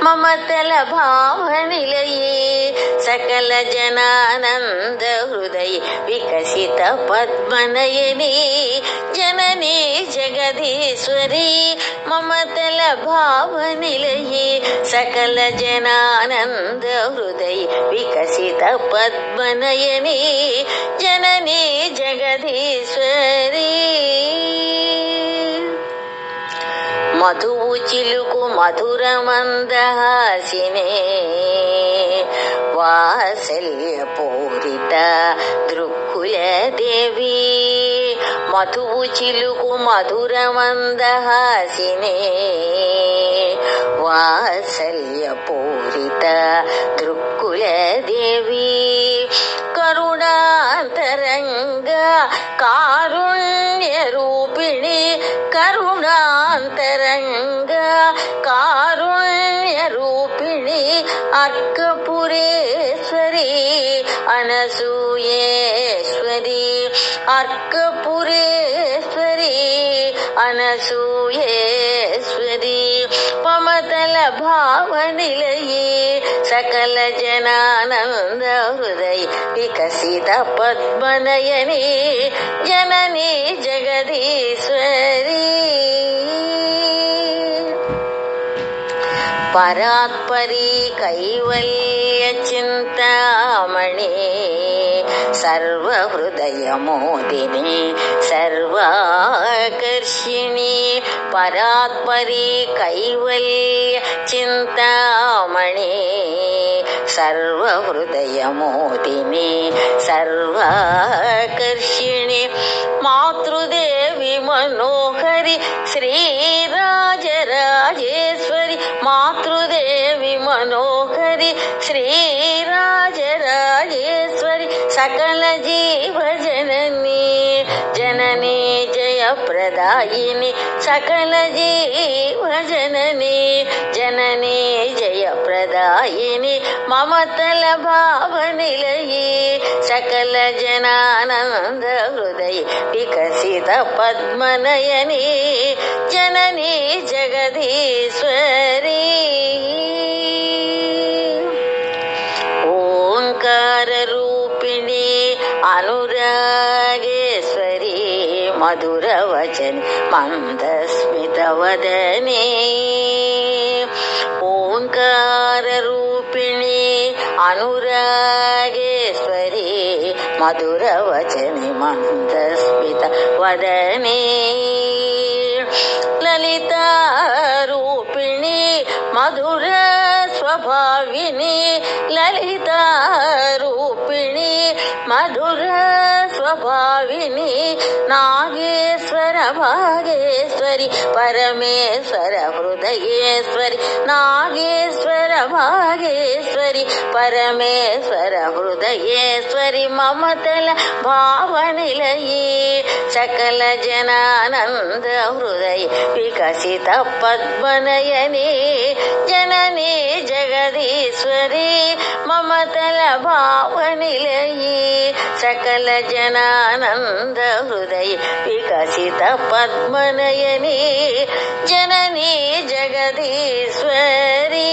మమతల భావనిలయే సకల జనానంద హృదయ వికసిత పద్మనయని జననీ జగదీశ్వరి మమతల భావనిలయే సకల జనానంద హృదయ వికసిత పద్మనయని జననీ జగదీశ్వరి మధువు చిలుకు మధుర మందహాసినే వాత్సల్య పూరిత దృక్కుల దేవి మధువు చిలుకు మధుర మందహాసినే వాత్సల్య పూరిత దృక్కుల దేవి కరుణాంతరంగ కారుణ్య రూపిణి కరుణాంతరంగ కారుణ్య రూపిణి అర్కపురేశ్వరి అనసూయేశ్వరి అర్కపురేశ్వరి అనసూయేశ్వరి మమతల భావనిలయే సకల జనానంద హృదయ వికసిత పద్మనయని జననీ జగదీశ్వరి పరాత్పరి కైవల్య చింతామణి సర్వహృదయమోదిని సర్వాకర్షిణి పరాత్పరి కైవల్య చింతామణి సర్వహృదయమోదిని సర్వాకర్షిణి మాతృదేవి మనోహరి శ్రీరాజరాజేశ్వరి మాతృదేవి మనోహరి శ్రీరాజరాజేశ్వరి సకల జీవ జనని జననీ జయప్రదాయిని సకల జీవ జనని జననీ జయప్రదాయిని మమతల భావనిలయే సకల జనానంద హృదయ వికసిత పద్మనయని జననీ జగదీశ్వరి ఓంకార రూపిణి అనురాగేశ్వరి మధుర వచని మందస్మిత వదనే ఓంకార రూపిణి అనురాగేశ్వరి మధుర వచని మందస్మిత వదనే లలిత రూపిణి మధుర స్వభావిని లలిత రూపిణి మధుర స్వభావిని నాగేశ్వర భాగేశ్వరి పరమేశ్వర హృదయేశ్వరి నాగేశ్వర భాగేశ్వరి పరమేశ్వర హృదయేశ్వరి మమతల భావనిలయే సకల జనానంద హృదయ వికసిత పద్మనయని జననీ జగదీశ్వరి మమతల భావనిలయే సకల జనానంద హృదయ వికసిత పద్మనయని జననీ జగదీశ్వరి